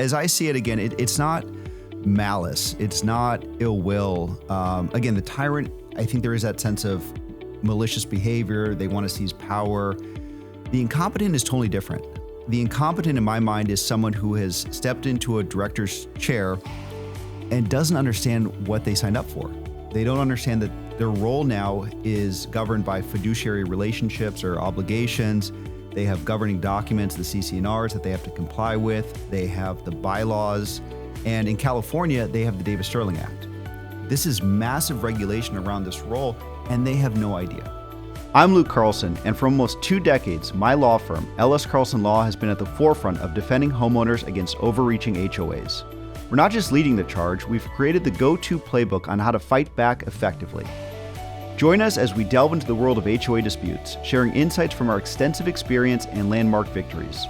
as I see it, again, it's not malice. It's not ill will. Again, the tyrant, I think there is that sense of malicious behavior. They want to seize power. The incompetent is totally different. The incompetent, in my mind, is someone who has stepped into a director's chair and doesn't understand what they signed up for. They don't understand that their role now is governed by fiduciary relationships or obligations. They have governing documents, the CC&Rs that they have to comply with. They have the bylaws. And in California, they have the Davis-Sterling Act. This is massive regulation around this role, and they have no idea. I'm Luke Carlson, and for almost 2 decades, my law firm, L.S. Carlson Law, has been at the forefront of defending homeowners against overreaching HOAs. We're not just leading the charge, we've created the go-to playbook on how to fight back effectively. Join us as we delve into the world of HOA disputes, sharing insights from our extensive experience and landmark victories.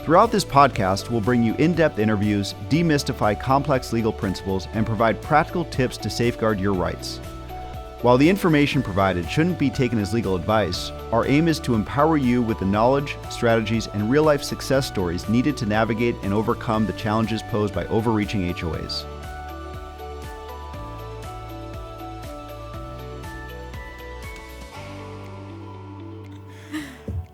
Throughout this podcast, we'll bring you in-depth interviews, demystify complex legal principles, and provide practical tips to safeguard your rights. While the information provided shouldn't be taken as legal advice, our aim is to empower you with the knowledge, strategies, and real-life success stories needed to navigate and overcome the challenges posed by overreaching HOAs.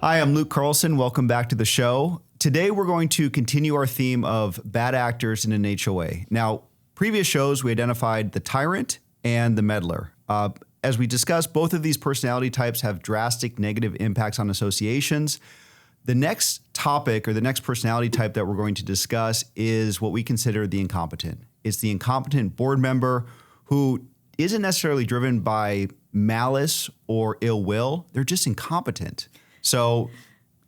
Hi, I'm Luke Carlson. Welcome back to the show. Today, we're going to continue our theme of bad actors in an HOA. Now, previous shows, we identified the tyrant and the meddler. As we discussed, both of these personality types have drastic negative impacts on associations. The next topic or the next personality type that we're going to discuss is what we consider the incompetent. It's the incompetent board member who isn't necessarily driven by malice or ill will. They're just incompetent. So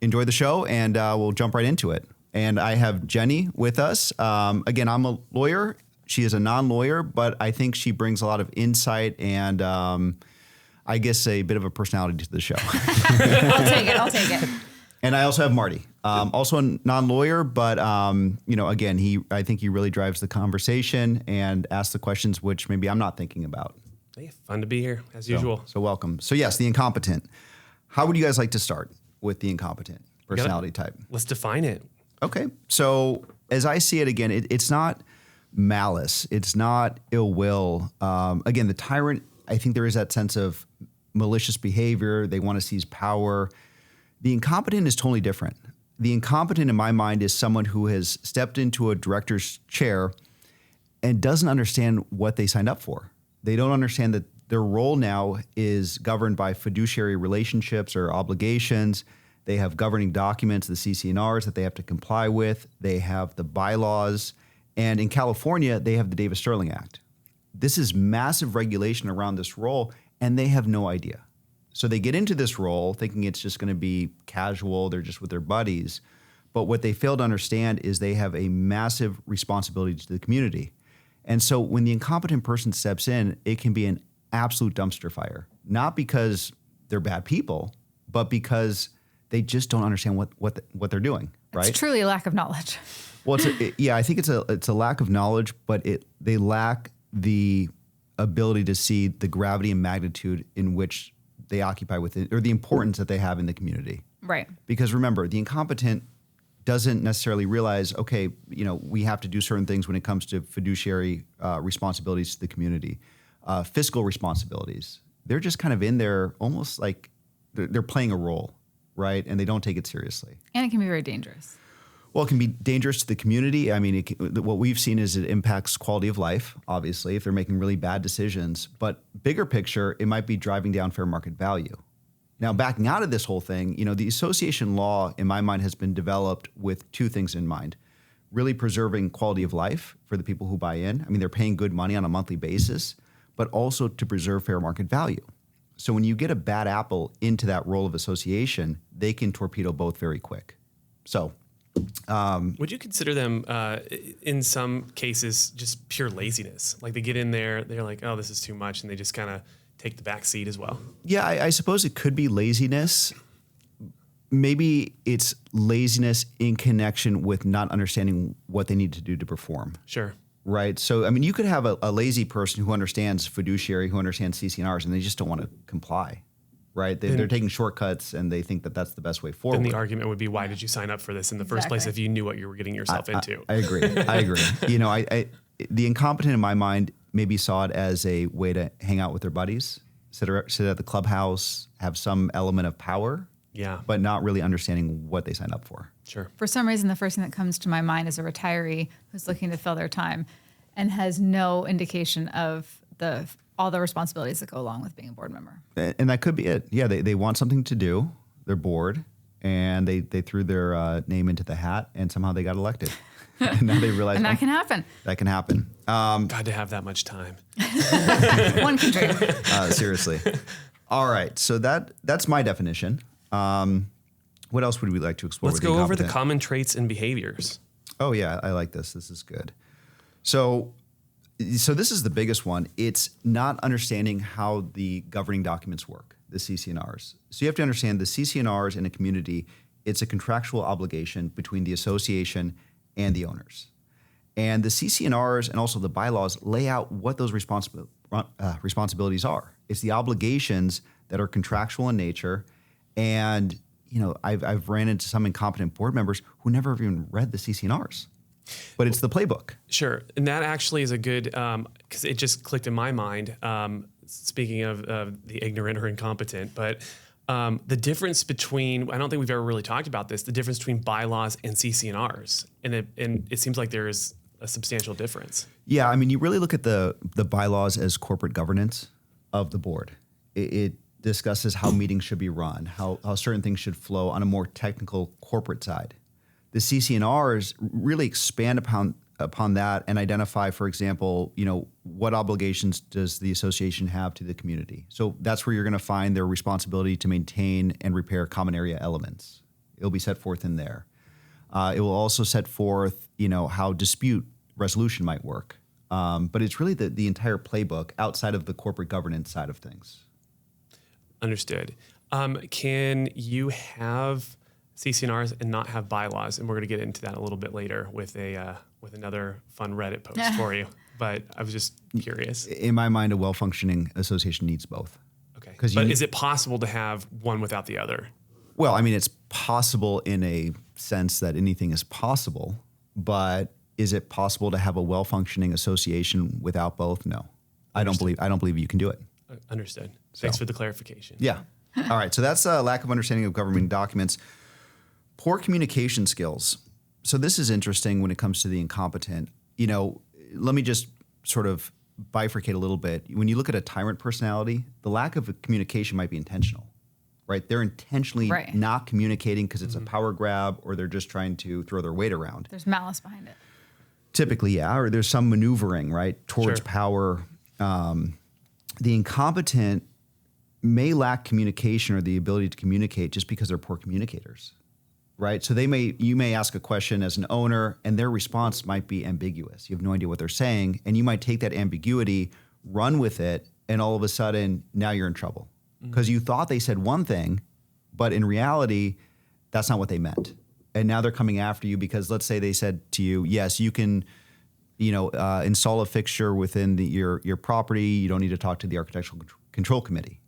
enjoy the show, and we'll jump right into it. And I have Jenny with us. Again, I'm a lawyer. She is a non-lawyer, but I think she brings a lot of insight and I guess a bit of a personality to the show. I'll take it. And I also have Marty, also a non-lawyer, but again, I think he really drives the conversation and asks the questions which maybe I'm not thinking about. Hey, fun to be here as usual. So welcome. So yes, the incompetent. How would you guys like to start with the incompetent personality type? Let's define it. Okay. So as I see it, again, it's not malice. It's not ill will. Again, the tyrant, I think there is that sense of malicious behavior. They want to seize power. The incompetent is totally different. The incompetent, in my mind, is someone who has stepped into a director's chair and doesn't understand what they signed up for. They don't understand that their role now is governed by fiduciary relationships or obligations. They have governing documents, the CC&Rs that they have to comply with. They have the bylaws. And in California, they have the Davis-Sterling Act. This is massive regulation around this role, and they have no idea. So they get into this role thinking it's just going to be casual, they're just with their buddies. But what they fail to understand is they have a massive responsibility to the community. And so when the incompetent person steps in, it can be an absolute dumpster fire. Not because they're bad people, but because they just don't understand what they're doing, right? It's truly a lack of knowledge. Well, I think it's a lack of knowledge, but they lack the ability to see the gravity and magnitude in which they occupy within, or the importance that they have in the community. Right. Because remember, the incompetent doesn't necessarily realize, okay, we have to do certain things when it comes to fiduciary responsibilities to the community, fiscal responsibilities. They're just kind of in there almost like they're playing a role, right? And they don't take it seriously. And it can be very dangerous. Well, it can be dangerous to the community. I mean, what we've seen is it impacts quality of life, obviously, if they're making really bad decisions. But bigger picture, it might be driving down fair market value. Now, backing out of this whole thing, the association law, in my mind, has been developed with 2 things in mind. Really preserving quality of life for the people who buy in. I mean, they're paying good money on a monthly basis, but also to preserve fair market value. So when you get a bad apple into that role of association, they can torpedo both very quick. So... would you consider them, in some cases, just pure laziness? Like they get in there, they're like, oh, this is too much, and they just kind of take the back seat as well? Yeah, I suppose it could be laziness. Maybe it's laziness in connection with not understanding what they need to do to perform. Sure. Right? So, I mean, you could have a lazy person who understands fiduciary, who understands CC&Rs, and they just don't want to comply. right? They're taking shortcuts and they think that that's the best way forward. Then the argument would be, why did you sign up for this in the first place if you knew what you were getting yourself into? I agree. The incompetent in my mind maybe saw it as a way to hang out with their buddies, sit at the clubhouse, have some element of power, but not really understanding what they signed up for. Sure. For some reason, the first thing that comes to my mind is a retiree who's looking to fill their time and has no indication of all the responsibilities that go along with being a board member. And that could be it. Yeah, they want something to do. They're bored, and they threw their name into the hat, and somehow they got elected. And now they realize that can happen. That can happen. God, to have that much time. One can dream. Seriously. All right, so that's my definition. What else would we like to explore? Let's go over the common traits and behaviors. Oh yeah, I like this. This is good. So this is the biggest one. It's not understanding how the governing documents work, the CC&Rs. So you have to understand the CC&Rs in a community, it's a contractual obligation between the association and the owners. And the CC&Rs and also the bylaws lay out what those responsibilities are. It's the obligations that are contractual in nature. And I've ran into some incompetent board members who never even read the CC&Rs. But it's the playbook. Sure. And that actually is a good, because it just clicked in my mind, speaking of the ignorant or incompetent, but the difference between, I don't think we've ever really talked about this, the difference between bylaws and CC&Rs. And it seems like there is a substantial difference. Yeah, I mean, you really look at the bylaws as corporate governance of the board. It discusses how meetings should be run, how certain things should flow on a more technical corporate side. The CC&Rs really expand upon that and identify, for example, what obligations does the association have to the community? So that's where you're going to find their responsibility to maintain and repair common area elements. It'll be set forth in there. It will also set forth, how dispute resolution might work. But it's really the entire playbook outside of the corporate governance side of things. Understood. Can you have CC&Rs and not have bylaws? And we're going to get into that a little bit later with another fun Reddit post for you. But I was just curious. In my mind, a well-functioning association needs both. Okay. But is it possible to have one without the other? Well, I mean, it's possible in a sense that anything is possible, but is it possible to have a well-functioning association without both? No. I don't believe you can do it. Understood. Thanks for the clarification. Yeah. All right. So that's a lack of understanding of governing documents. Poor communication skills. So this is interesting when it comes to the incompetent. Let me just sort of bifurcate a little bit. When you look at a tyrant personality, the lack of communication might be intentional, right? They're intentionally not communicating because it's a power grab or they're just trying to throw their weight around. There's malice behind it. Typically, yeah, or there's some maneuvering, right, towards power. The incompetent may lack communication or the ability to communicate just because they're poor communicators, right? So you may ask a question as an owner and their response might be ambiguous. You have no idea what they're saying, and you might take that ambiguity, run with it, and all of a sudden now you're in trouble because you thought they said one thing, but in reality, that's not what they meant. And now they're coming after you because let's say they said to you, yes, you can install a fixture within your property. You don't need to talk to the architectural control committee,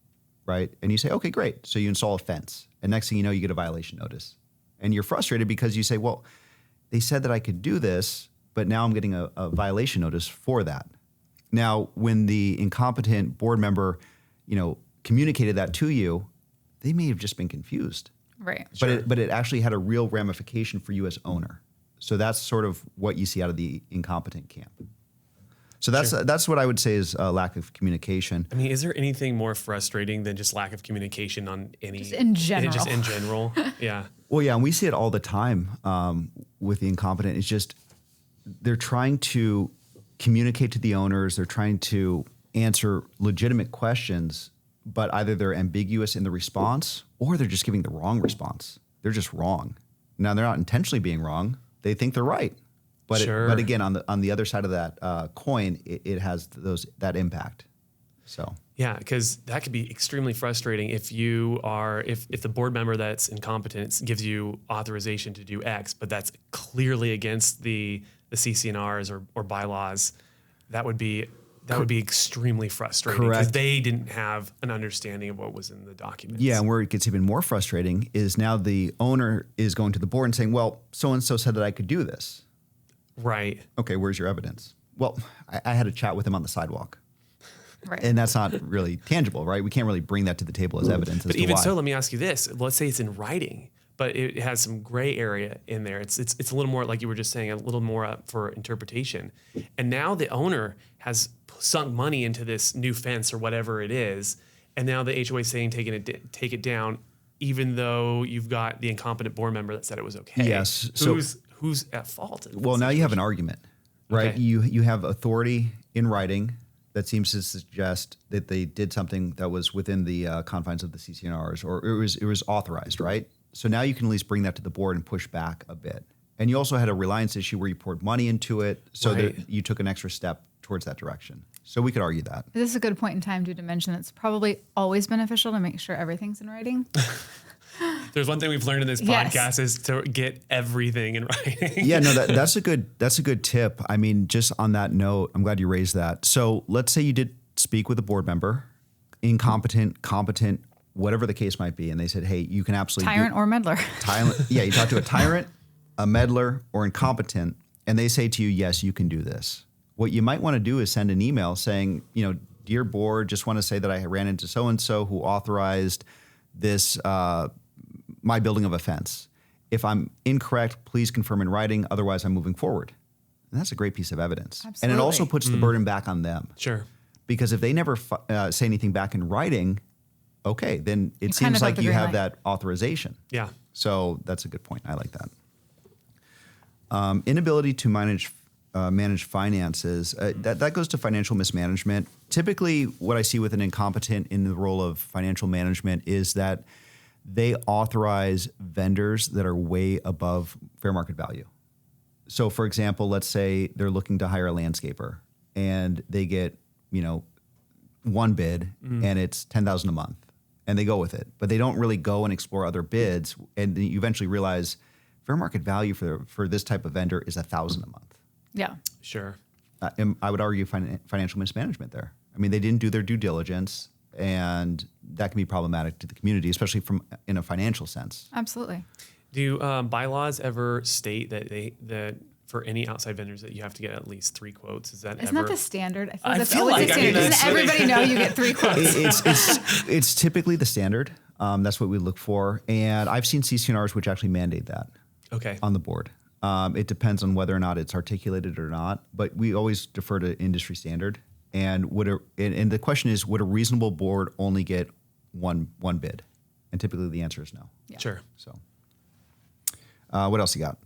right? And you say, okay, great. So you install a fence, and next thing you know, you get a violation notice. And you're frustrated because you say, well, they said that I could do this, but now I'm getting a violation notice for that. Now, when the incompetent board member, communicated that to you, they may have just been confused. Right. But it actually had a real ramification for you as owner. So that's sort of what you see out of the incompetent camp. So that's what I would say is a lack of communication. I mean, is there anything more frustrating than just lack of communication on any? Just in general. Just in general, yeah. Well, yeah, and we see it all the time with the incompetent. It's just they're trying to communicate to the owners. They're trying to answer legitimate questions, but either they're ambiguous in the response or they're just giving the wrong response. They're just wrong. Now, they're not intentionally being wrong. They think they're right. But but again, on the other side of that coin, it has that impact. So yeah, because that could be extremely frustrating if the board member that's incompetent gives you authorization to do X, but that's clearly against the CC&Rs or bylaws. That That would be extremely frustrating because Correct. they didn't have an understanding of what was in the documents. Yeah, and where it gets even more frustrating is now the owner is going to the board and saying, well, so-and-so said that I could do this. Right. Okay, where's your evidence? Well, I had a chat with him on the sidewalk. Right. And that's not really tangible, right? We can't really bring that to the table as evidence. But as to even why. so, let me ask you this. Let's say it's in writing, but it has some gray area in there. It's a little more, like you were just saying, a little more up for interpretation. And now the owner has sunk money into this new fence or whatever it is, and now the HOA is saying take it down, even though you've got the incompetent board member that said it was okay. Yes. Who's at fault? Well, now you have an argument, right? Okay. You have authority in writing that seems to suggest that they did something that was within the confines of the CCNRs, or it was authorized, right? So now you can at least bring that to the board and push back a bit. And you also had a reliance issue where you poured money into it, so Right. that you took an extra step towards that direction. So we could argue that. This is a good point in time to mention it's probably always beneficial to make sure everything's in writing. There's one thing we've learned in this Yes. podcast is to get everything in writing. Yeah, no, that's a good tip. I mean, just on that note, I'm glad you raised that. So let's say you did speak with a board member, incompetent, competent, whatever the case might be, and they said, hey, you can absolutely Tyrant or meddler. Yeah, you talk to a tyrant, a meddler, or incompetent, and they say to you, yes, you can do this. What you might want to do is send an email saying, dear board, just want to say that I ran into so-and-so who authorized this, my building of a fence. If I'm incorrect, please confirm in writing. Otherwise, I'm moving forward. And that's a great piece of evidence. Absolutely. And it also puts the burden back on them. Sure. Because if they never say anything back in writing, okay, then it kind seems of have like the you green have light. that authorization. Yeah. So that's a good point. I like that. Inability to manage finances, that goes to financial mismanagement. Typically, what I see with an incompetent in the role of financial management is that they authorize vendors that are way above fair market value. So, for example, let's say they're looking to hire a landscaper and they get, one bid and it's $10,000 a month, and they go with it, but they don't really go and explore other bids, and then you eventually realize fair market value for this type of vendor is $1,000 a month. Yeah. Sure. And I would argue financial mismanagement there. I mean, they didn't do their due diligence, and that can be problematic to the community, especially in a financial sense. Absolutely. Do bylaws ever state that for any outside vendors that you have to get at least 3 quotes? Is that Isn't ever? that the standard? I that's feel always like- the I mean, standard. that's Doesn't what they- everybody know you get 3 quotes? It's typically the standard. That's what we look for. And I've seen CCNRs which actually mandate that Okay. on the board. It depends on whether or not it's articulated or not, but we always defer to industry standard. And and the question is, would a reasonable board only get one bid? And typically the answer is no. Yeah. Sure. So what else you got?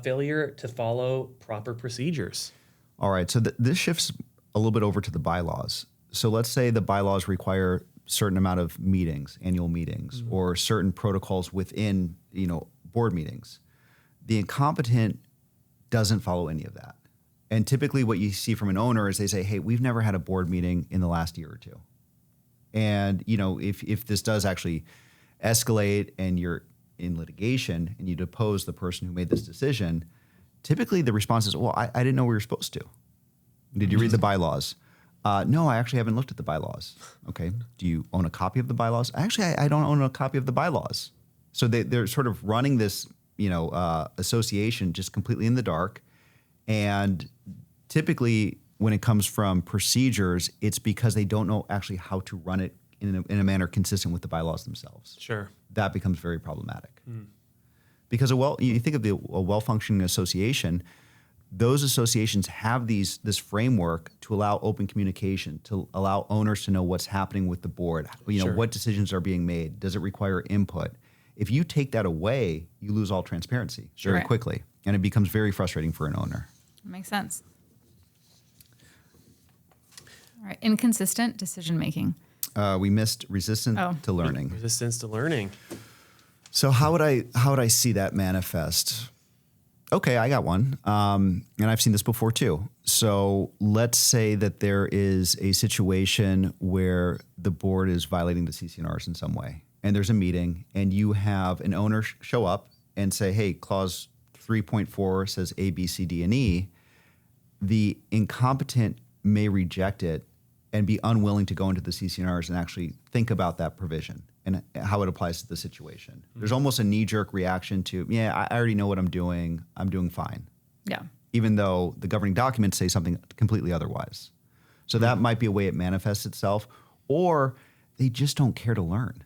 Failure to follow proper procedures. All right. So this shifts a little bit over to the bylaws. So let's say the bylaws require certain amount of meetings, annual meetings, or certain protocols within, board meetings. The incompetent doesn't follow any of that. And typically what you see from an owner is they say, hey, we've never had a board meeting in the last year or two. And, if this does actually escalate and you're in litigation and you depose the person who made this decision, typically the response is, well, I didn't know we were supposed to. Did you read the bylaws? No, I actually haven't looked at the bylaws. Okay. Do you own a copy of the bylaws? Actually, I don't own a copy of the bylaws. So they're sort of running this, association just completely in the dark. And typically when it comes from procedures, it's because they don't know actually how to run it in a manner consistent with the bylaws themselves. Sure. That becomes very problematic. Because you think of a well-functioning association, those associations have this framework to allow open communication, to allow owners to know what's happening with the board, Sure. what decisions are being made. Does it require input? If you take that away, you lose all transparency very Right. quickly, and it becomes very frustrating for an owner. Makes sense. All right. Inconsistent decision making. We missed resistance Oh. to learning. Resistance to learning. So how would I see that manifest? Okay, I got one. And I've seen this before too. So let's say that there is a situation where the board is violating the CCNRs in some way, and there's a meeting, and you have an owner show up and say, hey, clause 3.4 says A, B, C, D, and E. The incompetent may reject it and be unwilling to go into the CC&Rs and actually think about that provision and how it applies to the situation. There's almost a knee-jerk reaction to, I already know what I'm doing fine. Yeah. Even though the governing documents say something completely otherwise. So that might be a way it manifests itself, or they just don't care to learn.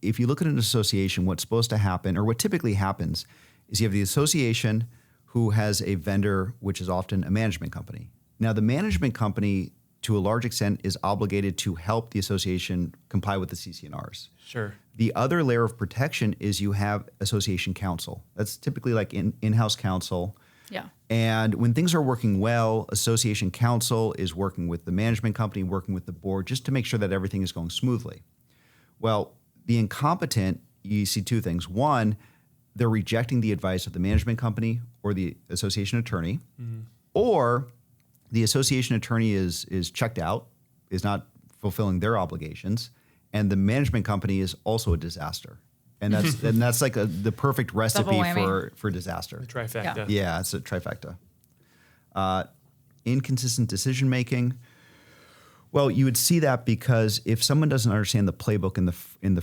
If you look at an association, what's supposed to happen, or what typically happens, is you have the association who has a vendor, which is often a management company. Now, the management company, to a large extent, is obligated to help the association comply with the CC&Rs. Sure. The other layer of protection is you have association counsel. That's typically like in-house counsel. Yeah. And when things are working well, association counsel is working with the management company, working with the board, just to make sure that everything is going smoothly. Well, the incompetent, you see two things. One, they're rejecting the advice of the management company or the association attorney, or the association attorney is checked out, is not fulfilling their obligations, and the management company is also a disaster. And that's like the perfect recipe for disaster. The trifecta. Yeah, it's a trifecta. Inconsistent decision making. Well, you would see that because if someone doesn't understand the playbook in the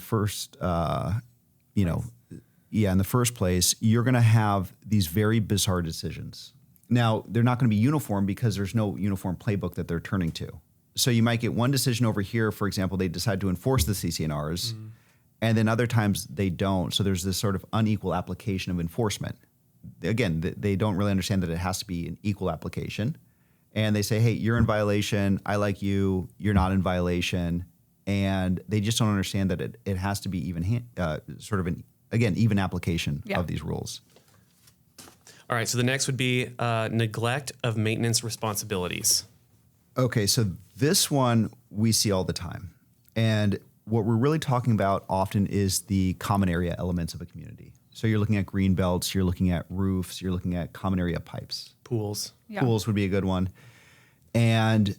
first place, you're going to have these very bizarre decisions. Now, they're not going to be uniform because there's no uniform playbook that they're turning to. So you might get one decision over here, for example, they decide to enforce the CC&Rs, and then other times they don't. So there's this sort of unequal application of enforcement. Again, they don't really understand that it has to be an equal application. And they say, hey, you're in violation. I like you. You're not in violation. And they just don't understand that it has to be even, even application of these rules. All right. So the next would be neglect of maintenance responsibilities. Okay. So this one we see all the time. And what we're really talking about often is the common area elements of a community. So you're looking at green belts, you're looking at roofs, you're looking at common area pipes. Pools. Yeah. Pools would be a good one. And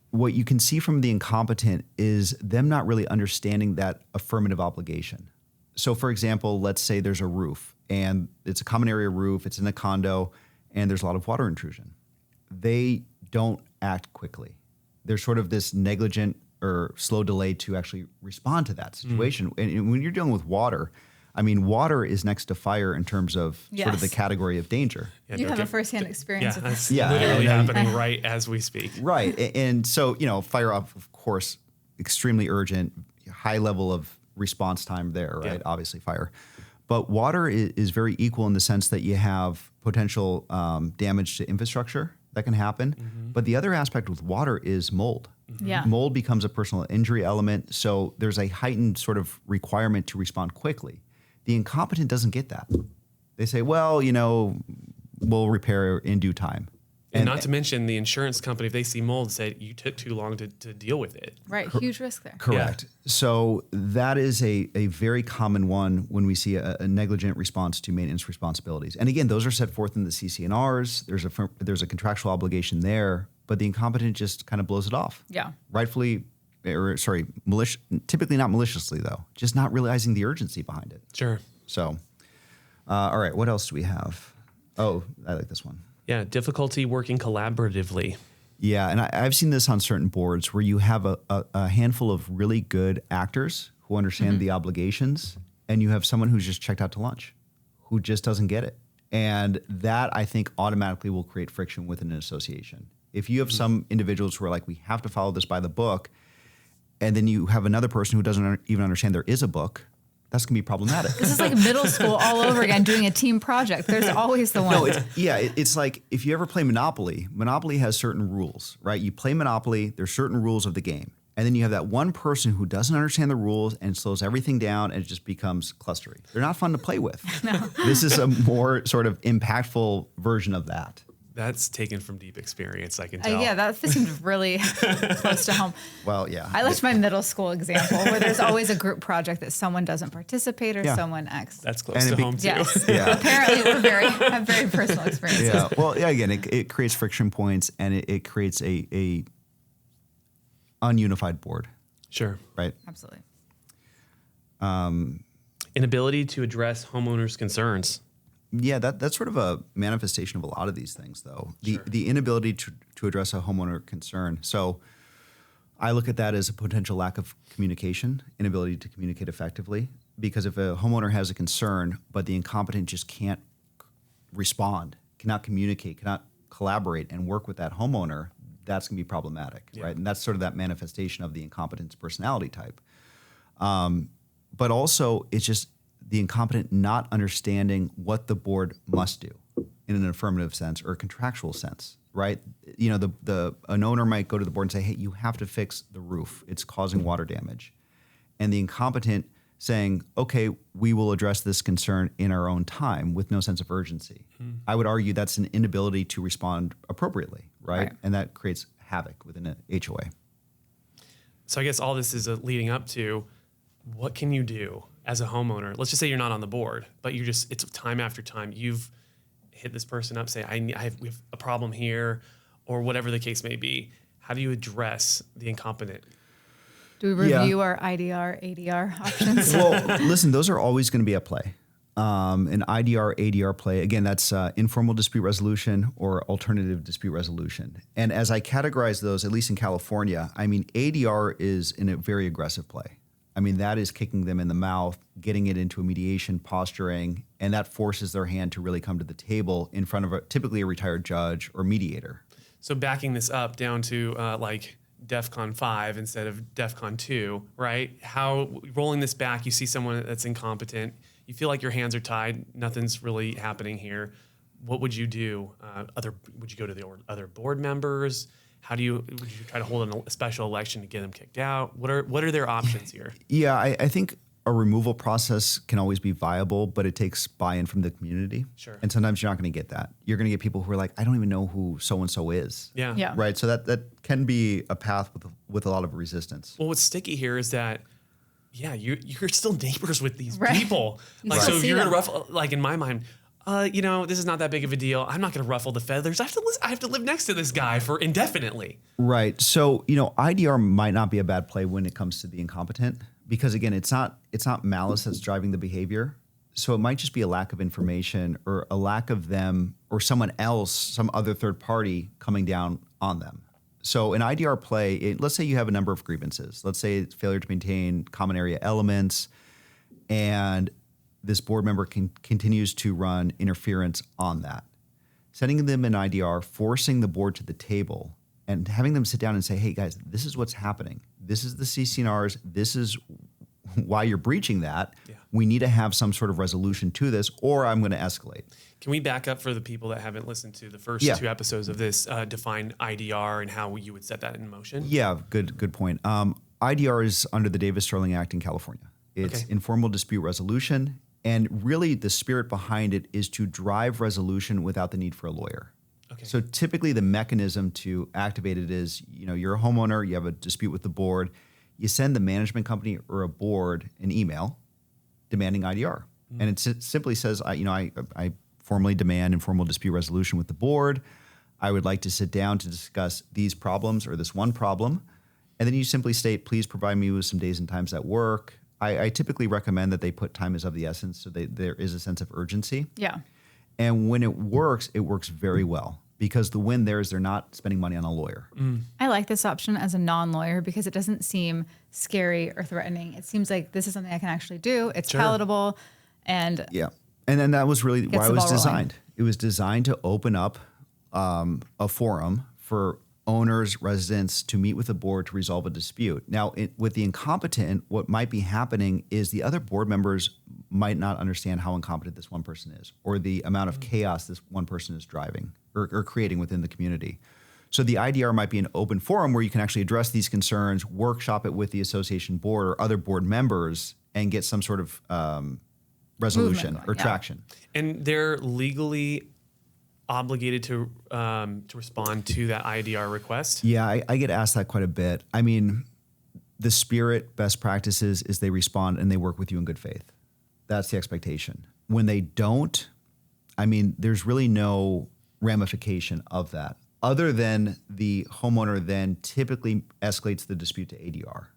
what you can see from the incompetent is them not really understanding that affirmative obligation. So for example, let's say there's a roof and it's a common area roof, it's in a condo, and there's a lot of water intrusion. They don't act quickly. There's sort of this negligent or slow delay to actually respond to that situation. And when you're dealing with water, I mean, water is next to fire in terms of sort of the category of danger. Yeah, you have a firsthand experience with this. That's literally happening right as we speak. Right. And so, fire off, of course, extremely urgent, high level of response time there, right? Yeah. Obviously fire. But water is very equal in the sense that you have potential damage to infrastructure that can happen. But the other aspect with water is mold. Yeah. Mold becomes a personal injury element. So there's a heightened sort of requirement to respond quickly. The incompetent doesn't get that. They say, well, we'll repair in due time. And not to mention the insurance company, if they see mold, said you took too long to deal with it. Right. Huge risk there. Correct. Yeah. So that is a very common one when we see a negligent response to maintenance responsibilities. And again, those are set forth in the CC&Rs. There's a contractual obligation there, but the incompetent just kind of blows it off. Yeah. Typically not maliciously though, just not realizing the urgency behind it. Sure. So, all right, what else do we have? Oh, I like this one. Yeah, difficulty working collaboratively. Yeah, and I've seen this on certain boards where you have a handful of really good actors who understand the obligations, and you have someone who's just checked out to lunch, who just doesn't get it. And that, I think, automatically will create friction within an association. If you have some individuals who are like, we have to follow this by the book, and then you have another person who doesn't even understand there is a book, that's going to be problematic. This is like middle school all over again, doing a team project. There's always the one. No, it's like if you ever play Monopoly, Monopoly has certain rules, right? You play Monopoly, there's certain rules of the game. And then you have that one person who doesn't understand the rules and slows everything down, and it just becomes clustery. They're not fun to play with. No. This is a more sort of impactful version of that. That's taken from deep experience, I can tell. Yeah, that seemed really close to home. Well, yeah. I liked my middle school example where there's always a group project that someone doesn't participate or someone X. That's close to home, too. Yes. Yeah. Apparently, have very personal experiences. Yeah. Well, yeah, again, it creates friction points, and it creates a ununified board. Sure. Right? Absolutely. Inability to address homeowners' concerns. Yeah, that's sort of a manifestation of a lot of these things, though. Sure. The inability to address a homeowner concern. So I look at that as a potential lack of communication, inability to communicate effectively. Because if a homeowner has a concern, but the incompetent just can't respond, cannot communicate, cannot collaborate and work with that homeowner, that's going to be problematic, right? And that's sort of that manifestation of the incompetence personality type. But also, it's just the incompetent not understanding what the board must do in an affirmative sense or a contractual sense, right? You know, an owner might go to the board and say, hey, you have to fix the roof. It's causing water damage. And the incompetent saying, okay, we will address this concern in our own time with no sense of urgency. I would argue that's an inability to respond appropriately, right? And that creates havoc within an HOA. So I guess all this is leading up to, what can you do as a homeowner? Let's just say you're not on the board, but it's time after time. You've hit this person up, say, we have a problem here, or whatever the case may be. How do you address the incompetent? Do we review our IDR, ADR options? Well, listen, those are always going to be at play. An IDR, ADR play, again, that's informal dispute resolution or alternative dispute resolution. And as I categorize those, at least in California, I mean, ADR is in a very aggressive play. I mean, that is kicking them in the mouth, getting it into a mediation, posturing, and that forces their hand to really come to the table in front of typically a retired judge or mediator. So backing this up down to like DEFCON 5 instead of DEFCON 2, right? How, rolling this back, you see someone that's incompetent, you feel like your hands are tied, nothing's really happening here. What would you do? Would you go to the other board members? Would you try to hold a special election to get them kicked out? What are their options here? Yeah, I think a removal process can always be viable, but it takes buy-in from the community. Sure. And sometimes you're not going to get that. You're going to get people who are like, I don't even know who so-and-so is. Yeah. Right? So that can be a path with a lot of resistance. Well, what's sticky here is that, you're still neighbors with these Right. people. You So see you're going to them. ruffle, like in my mind, this is not that big of a deal. I'm not going to ruffle the feathers. I have to live next to this guy for indefinitely. Right. So, IDR might not be a bad play when it comes to the incompetent because, again, it's not malice that's driving the behavior. So it might just be a lack of information or a lack of them or someone else, some other third party coming down on them. So an IDR play, let's say you have a number of grievances. Let's say it's failure to maintain common area elements and this board member continues to run interference on that. Sending them an IDR, forcing the board to the table, and having them sit down and say, hey, guys, this is what's happening. This is the CCNRs. This is why you're breaching that. Yeah. We need to have some sort of resolution to this, or I'm going to escalate. Can we back up for the people that haven't listened to the first two episodes of this, define IDR and how you would set that in motion? Yeah, good point. IDR is under the Davis-Sterling Act in California. It's informal dispute resolution. And really, the spirit behind it is to drive resolution without the need for a lawyer. Okay. So typically, the mechanism to activate it is, you're a homeowner, you have a dispute with the board, you send the management company or a board an email demanding IDR, and it simply says, I formally demand informal dispute resolution with the board. I would like to sit down to discuss these problems or this one problem, and then you simply state, please provide me with some days and times at work. I typically recommend that they put time is of the essence so there is a sense of urgency. Yeah. And when it works very well because the win there is they're not spending money on a lawyer. I like this option as a non-lawyer because it doesn't seem scary or threatening. It seems like this is something I can actually do. It's palatable. And And then that was really why it was designed. Rolling. It was designed to open up a forum for owners, residents to meet with the board to resolve a dispute. Now, with the incompetent, what might be happening is the other board members might not understand how incompetent this one person is or the amount of chaos this one person is driving or creating within the community. So the IDR might be an open forum where you can actually address these concerns, workshop it with the association board or other board members and get some sort of resolution or traction. And they're legally obligated to respond to that IDR request? Yeah, I get asked that quite a bit. I mean, the spirit, best practices is they respond and they work with you in good faith. That's the expectation. When they don't, I mean, there's really no ramification of that other than the homeowner then typically escalates the dispute to ADR.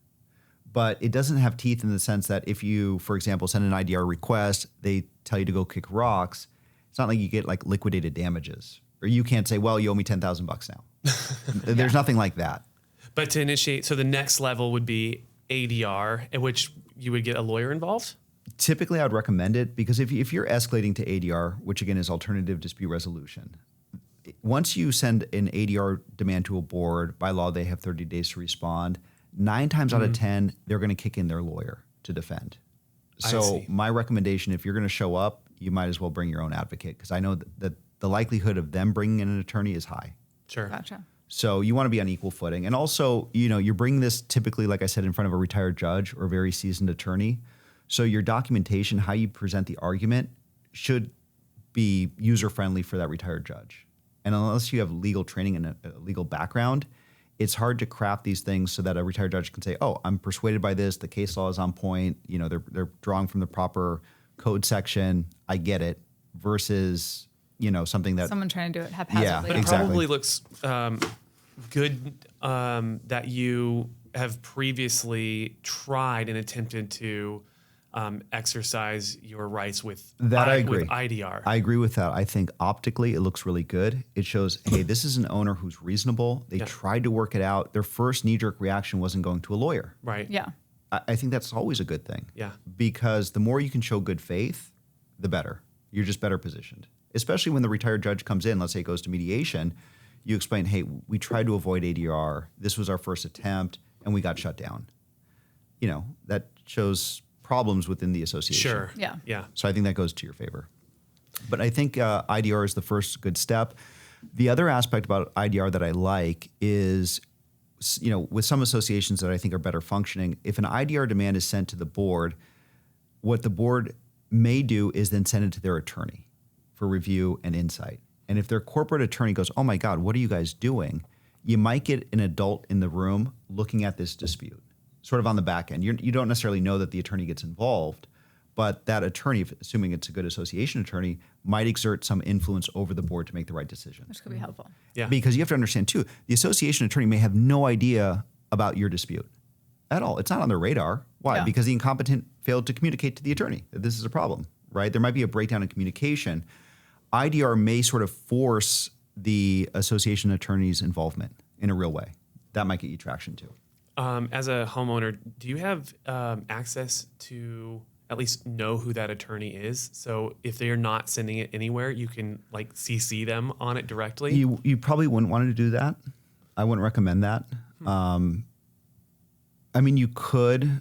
But it doesn't have teeth in the sense that if you, for example, send an IDR request, they tell you to go kick rocks. It's not like you get like liquidated damages, or you can't say, well, you owe me $10,000 now. There's nothing like that. But to initiate, so the next level would be ADR, in which you would get a lawyer involved? Typically, I would recommend it because if you're escalating to ADR, which again is alternative dispute resolution, once you send an ADR demand to a board, by law, they have 30 days to respond. 9 times out of 10, they're going to kick in their lawyer to defend. So my recommendation, if you're going to show up, you might as well bring your own advocate, because I know that the likelihood of them bringing in an attorney is high. Sure. Gotcha. So you want to be on equal footing. And also, you're bringing this typically, like I said, in front of a retired judge or a very seasoned attorney. So your documentation, how you present the argument, should be user-friendly for that retired judge. And unless you have legal training and a legal background, it's hard to craft these things so that a retired judge can say, oh, I'm persuaded by this, the case law is on point, they're drawing from the proper code section, I get it, versus, something that... Someone trying to do it haphazardly. Yeah, But it exactly. probably looks good that you have previously tried and attempted to exercise your rights with That I agree. with IDR. I agree with that. I think optically it looks really good. It shows, hey, this is an owner who's reasonable. They tried to work it out. Their first knee-jerk reaction wasn't going to a lawyer. Right. Yeah. I think that's always a good thing. Yeah. Because the more you can show good faith, the better. You're just better positioned. Especially when the retired judge comes in, let's say it goes to mediation, you explain, hey, we tried to avoid ADR. This was our first attempt, and we got shut down. That shows problems within the association. Sure. Yeah. Yeah. So I think that goes to your favor. But I think IDR is the first good step. The other aspect about IDR that I like is, with some associations that I think are better functioning, if an IDR demand is sent to the board, what the board may do is then send it to their attorney for review and insight. And if their corporate attorney goes, oh my God, what are you guys doing? You might get an adult in the room looking at this dispute, sort of on the back end. You don't necessarily know that the attorney gets involved, but that attorney, assuming it's a good association attorney, might exert some influence over the board to make the right decision. Which could be helpful. Yeah. Because you have to understand too, the association attorney may have no idea about your dispute at all. It's not on their radar. Why? Yeah. Because the incompetent failed to communicate to the attorney that this is a problem, right? There might be a breakdown in communication. IDR may sort of force the association attorney's involvement in a real way. That might get you traction too. As a homeowner, do you have access to at least know who that attorney is? So if they're not sending it anywhere, you can like CC them on it directly? You probably wouldn't want to do that. I wouldn't recommend that. You could,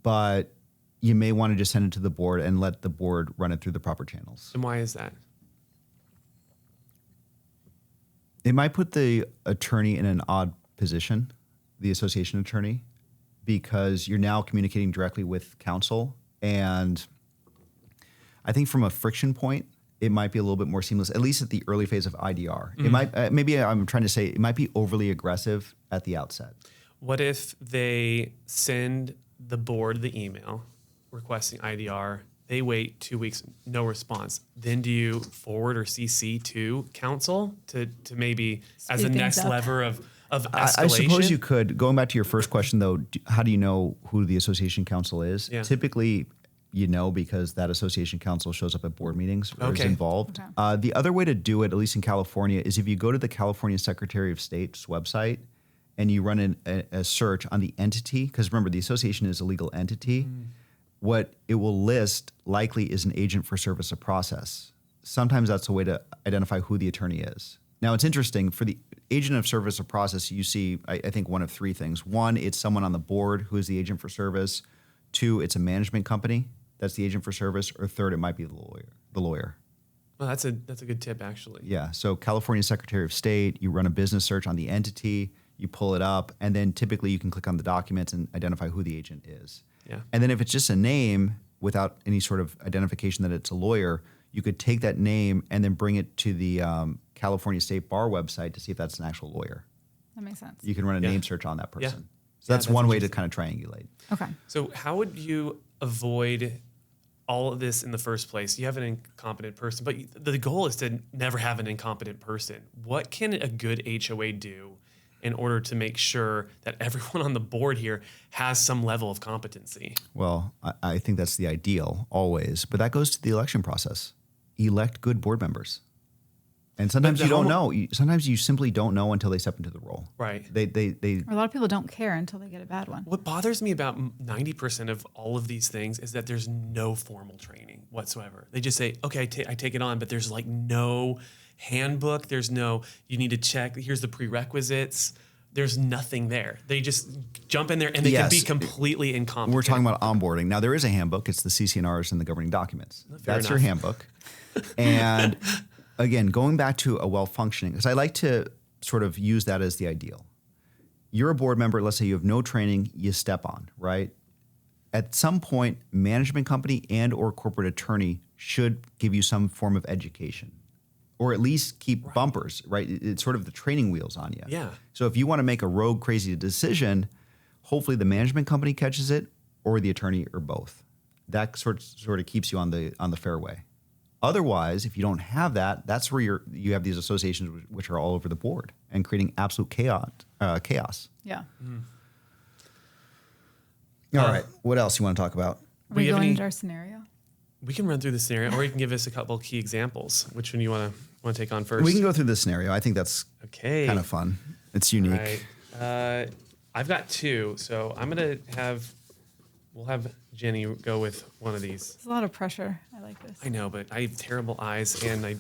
but you may want to just send it to the board and let the board run it through the proper channels. And why is that? It might put the attorney in an odd position, the association attorney, because you're now communicating directly with counsel. And I think from a friction point, it might be a little bit more seamless, at least at the early phase of IDR. It might, maybe I'm trying to say, it might be overly aggressive at the outset. What if they send the board the email requesting IDR, they wait 2 weeks, no response. Then do you forward or CC to counsel to maybe as a Speed next things up. lever of escalation? I suppose you could. Going back to your first question, though, how do you know who the association counsel is? Yeah. Typically, because that association counsel shows up at board meetings or is Okay. involved. Okay. The other way to do it, at least in California, is if you go to the California Secretary of State's website and you run a search on the entity, because remember, the association is a legal entity. What it will list likely is an agent for service of process. Sometimes that's a way to identify who the attorney is. Now, it's interesting. For the agent of service of process, you see, I think, one of three things. One, it's someone on the board who is the agent for service. Two, it's a management company that's the agent for service. Or third, it might be the lawyer. Well, that's a good tip, actually. Yeah. So California Secretary of State, you run a business search on the entity, you pull it up, and then typically you can click on the documents and identify who the agent is. Yeah. And then if it's just a name without any sort of identification that it's a lawyer, you could take that name and then bring it to the California State Bar website to see if that's an actual lawyer. That makes sense. You can run a Yeah. name search on that person. Yeah. So Yeah, that's that's one way to interesting. kind of triangulate. Okay. So how would you avoid all of this in the first place? You have an incompetent person, but the goal is to never have an incompetent person. What can a good HOA do in order to make sure that everyone on the board here has some level of competency? Well, I think that's the ideal always, but that goes to the election process. elect good board members. And sometimes you don't know. Sometimes you simply don't know until they step into the role. Right. They Or a lot of people don't care until they get a bad one. What bothers me about 90% of all of these things is that there's no formal training whatsoever. They just say, okay, I take it on, but there's like no handbook. There's no, you need to check, here's the prerequisites. There's nothing there. They just jump in there and they can be completely incompetent. We're talking about onboarding. Now, there is a handbook. It's the CC&Rs and the governing documents. That's your handbook. And again, going back to a well-functioning, because I like to sort of use that as the ideal. You're a board member. Let's say you have no training, you step on, right? At some point, management company and or corporate attorney should give you some form of education. Or at least keep bumpers, right? It's sort of the training wheels on you. Yeah. So if you want to make a rogue, crazy decision, hopefully the management company catches it, or the attorney, or both. That sort of keeps you on the fairway. Otherwise, if you don't have that, that's where you have these associations which are all over the board and creating absolute chaos. Yeah. All right. What else you want to talk about? Are we going into our scenario? We can run through the scenario, or you can give us a couple of key examples. Which one you want to take on first? We can go through the scenario. I think that's kind of fun. It's unique. Right. I've got two, so we'll have Jenny go with one of these. It's a lot of pressure. I like this. I know, but I have terrible eyes and I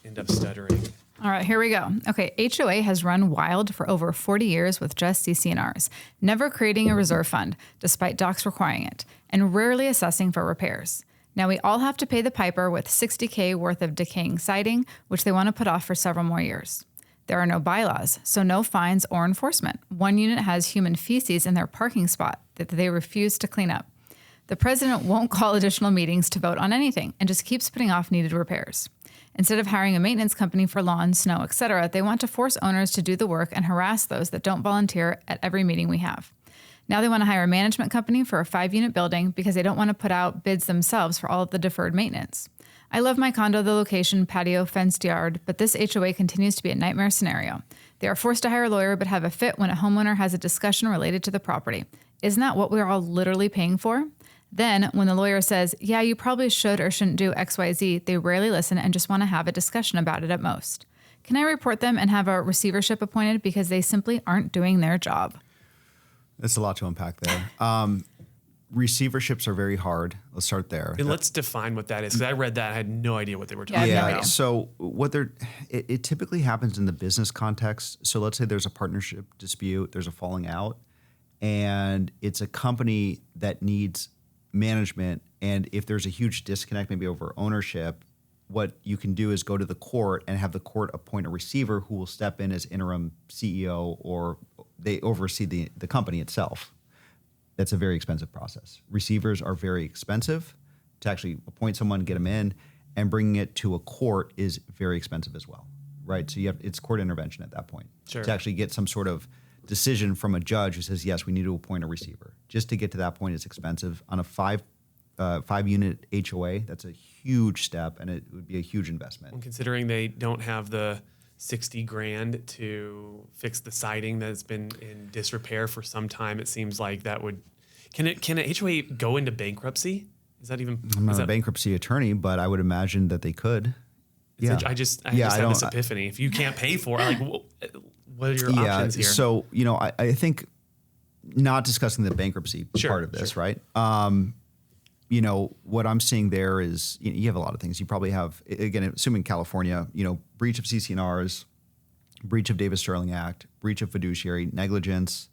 end up stuttering. All right, here we go. Okay, HOA has run wild for over 40 years with just CC&Rs, never creating a reserve fund, despite docs requiring it, and rarely assessing for repairs. Now we all have to pay the piper with $60K worth of decaying siding, which they want to put off for several more years. There are no bylaws, so no fines or enforcement. One unit has human feces in their parking spot that they refuse to clean up. The president won't call additional meetings to vote on anything and just keeps putting off needed repairs. Instead of hiring a maintenance company for lawn, snow, etc., they want to force owners to do the work and harass those that don't volunteer at every meeting we have. Now they want to hire a management company for a 5-unit building because they don't want to put out bids themselves for all of the deferred maintenance. I love my condo, the location, patio, fenced yard, but this HOA continues to be a nightmare scenario. They are forced to hire a lawyer but have a fit when a homeowner has a discussion related to the property. Isn't that what we're all literally paying for? Then, when the lawyer says, yeah, you probably should or shouldn't do XYZ, they rarely listen and just want to have a discussion about it at most. Can I report them and have a receivership appointed because they simply aren't doing their job? That's a lot to unpack there. Receiverships are very hard. Let's start there. And let's define what that is, because I read that. I had no idea what they were talking about. So it typically happens in the business context. So let's say there's a partnership dispute, there's a falling out, and it's a company that needs management. And if there's a huge disconnect, maybe over ownership, what you can do is go to the court and have the court appoint a receiver who will step in as interim CEO, or they oversee the company itself. That's a very expensive process. Receivers are very expensive. To actually appoint someone, get them in, and bringing it to a court is very expensive as well, right? So it's court intervention at that point. Sure. To actually get some sort of decision from a judge who says, yes, we need to appoint a receiver. Just to get to that point is expensive. On a 5-unit HOA, that's a huge step, and it would be a huge investment. And considering they don't have the $60,000 to fix the siding that's been in disrepair for some time, it seems like that would. Can a HOA go into bankruptcy? Is that even? I'm not a bankruptcy attorney, but I would imagine that they could. Yeah. I just had this epiphany. If you can't pay for it, what are your options here? So, I think not discussing the bankruptcy part of this, right? What I'm seeing there is you have a lot of things. You probably have, again, assuming California, breach of CC&Rs, breach of Davis-Sterling Act, breach of fiduciary, negligence,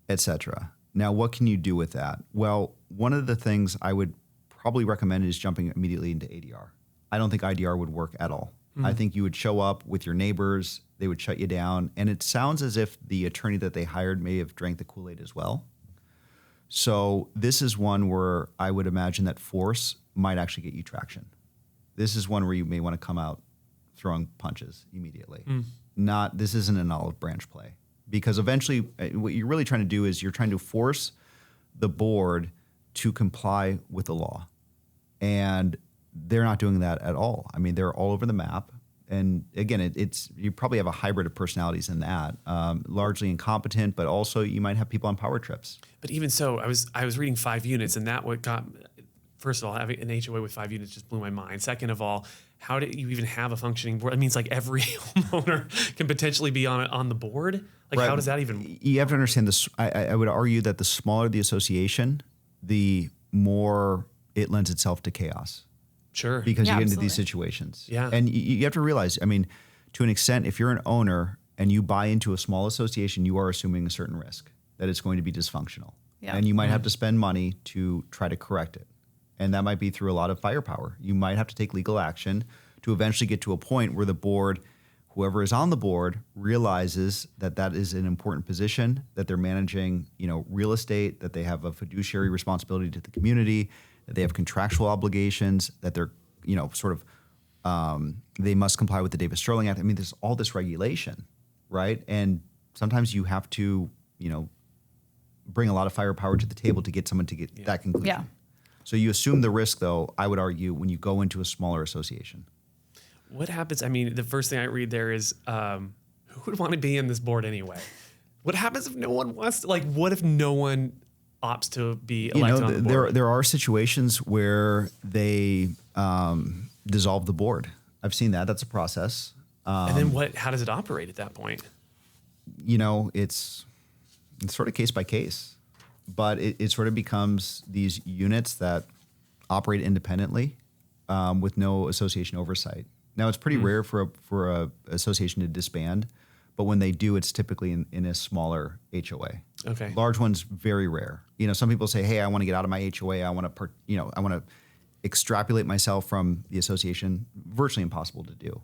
et cetera. Now, what can you do with that? Well, one of the things I would probably recommend is jumping immediately into ADR. I don't think IDR would work at all. I think you would show up with your neighbors, they would shut you down, and it sounds as if the attorney that they hired may have drank the Kool-Aid as well. So this is one where I would imagine that force might actually get you traction. This is one where you may want to come out throwing punches immediately. This isn't an olive branch play, because eventually what you're really trying to do is you're trying to force the board to comply with the law. And they're not doing that at all. I mean, they're all over the map. And again, you probably have a hybrid of personalities in that, largely incompetent, but also you might have people on power trips. But even so, I was reading 5 units, and that what got, first of all, having an HOA with 5 units just blew my mind. Second of all, how do you even have a functioning board? It means like every homeowner can potentially be on the board. Like, Right. how does that even? You have to understand this. I would argue that the smaller the association, the more it lends itself to chaos. Sure. Because Yeah, you get into these absolutely. situations. Yeah. And you have to realize, I mean, to an extent, if you're an owner and you buy into a small association, you are assuming a certain risk that it's going to be dysfunctional. Yeah. And you might have to spend money to try to correct it. And that might be through a lot of firepower. You might have to take legal action to eventually get to a point where the board, whoever is on the board, realizes that that is an important position, that they're managing, real estate, that they have a fiduciary responsibility to the community, that they have contractual obligations, that they're, they must comply with the Davis Sterling Act. I mean, there's all this regulation, right? And sometimes you have to, bring a lot of firepower to the table to get someone to get that conclusion. Yeah. So you assume the risk, though, I would argue, when you go into a smaller association. What happens? I mean, the first thing I read there is, who would want to be in this board anyway? What happens if no one wants to? Like, what if no one opts to be elected on the board? There are situations where they dissolve the board. I've seen that. That's a process. And then what? How does it operate at that point? It's sort of case by case, but it sort of becomes these units that operate independently with no association oversight. Now, it's pretty rare for a association to disband, but when they do, it's typically in a smaller HOA. Okay. Large ones, very rare. Some people say, "Hey, I want to get out of my HOA. I want to extrapolate myself from the association." Virtually impossible to do.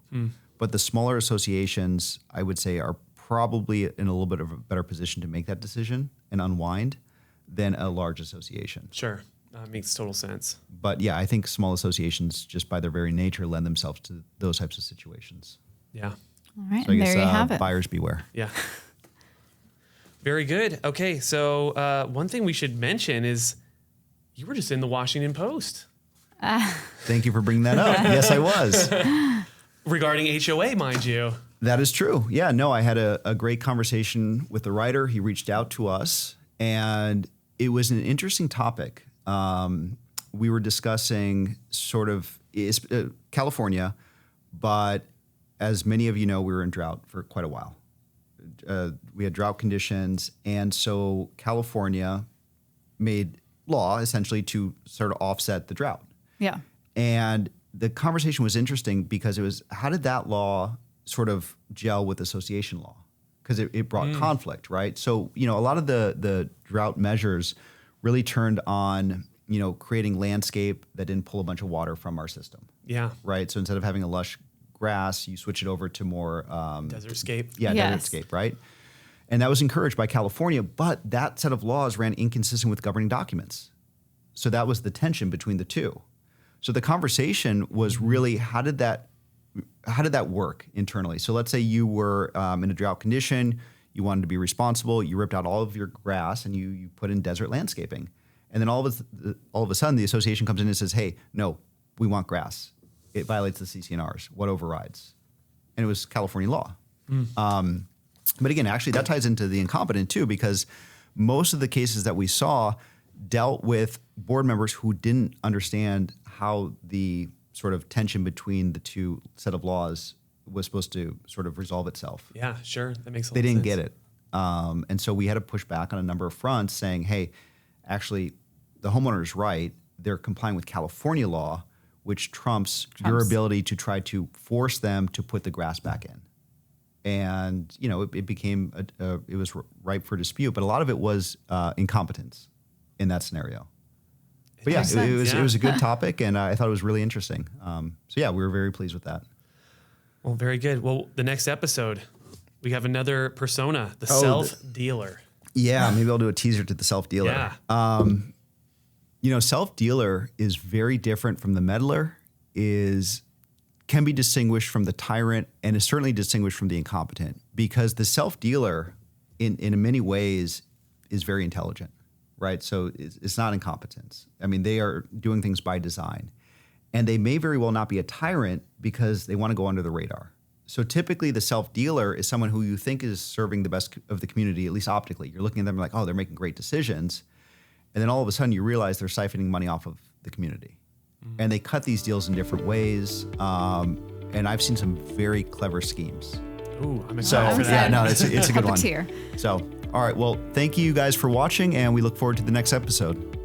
But the smaller associations, I would say, are probably in a little bit of a better position to make that decision and unwind than a large association. Sure. Makes total sense. But yeah, I think small associations, just by their very nature, lend themselves to those types of situations. Yeah. All right. So I And guess there you have it. buyers beware. Yeah. Very good. Okay. So one thing we should mention is you were just in the Washington Post Thank you for bringing that up. Yes, I was. regarding HOA, mind you. That is true. Yeah, no, I had a great conversation with the writer. He reached out to us, and it was an interesting topic. We were discussing sort of California, but as many of you know, we were in drought for quite a while. We had drought conditions, and so California made law essentially to sort of offset the drought. Yeah. And the conversation was interesting because it was, how did that law sort of gel with association law? Because it brought conflict, right? So, a lot of the drought measures really turned on, creating landscape that didn't pull a bunch of water from our system, Yeah. right? So instead of having a lush grass, you switch it over to more Desertscape. Yeah, Yes. desertscape, right? And that was encouraged by California, but that set of laws ran inconsistent with governing documents. So that was the tension between the two. So the conversation was really, how did that work internally? So let's say you were in a drought condition, you wanted to be responsible, you ripped out all of your grass and you put in desert landscaping. And then all of a sudden the association comes in and says, "Hey, no, we want grass. It violates the CC&Rs. What overrides?" And it was California law. But again, actually that ties into the incompetent too, because most of the cases that we saw dealt with board members who didn't understand how the sort of tension between the two set of laws was supposed to sort of resolve itself. Yeah, sure. That makes a lot They of didn't sense. get it. And so we had to push back on a number of fronts saying, hey, actually, the homeowner is right. They're complying with California law, which trumps your ability to try to force them to put the grass back in. And, it became, it was ripe for dispute, but a lot of it was incompetence in that scenario. But yeah, it was a good topic, and I thought it was really interesting. So yeah, we were very pleased with that. Well, very good. Well, the next episode, we have another persona, the self-dealer. Yeah, maybe I'll do a teaser to the self-dealer. Yeah. Self-dealer is very different from the meddler, can be distinguished from the tyrant, and is certainly distinguished from the incompetent, because the self-dealer in many ways is very intelligent, right? So it's not incompetence. I mean, they are doing things by design, and they may very well not be a tyrant because they want to go under the radar. So typically the self-dealer is someone who you think is serving the best of the community, at least optically. You're looking at them like, oh, they're making great decisions. And then all of a sudden you realize they're siphoning money off of the community. and they cut these deals in different ways. And I've seen some very clever schemes. Ooh, I'm So excited for yeah, that. no, it's a good one. Puppeteer. So, all right. Well, thank you guys for watching, and we look forward to the next episode.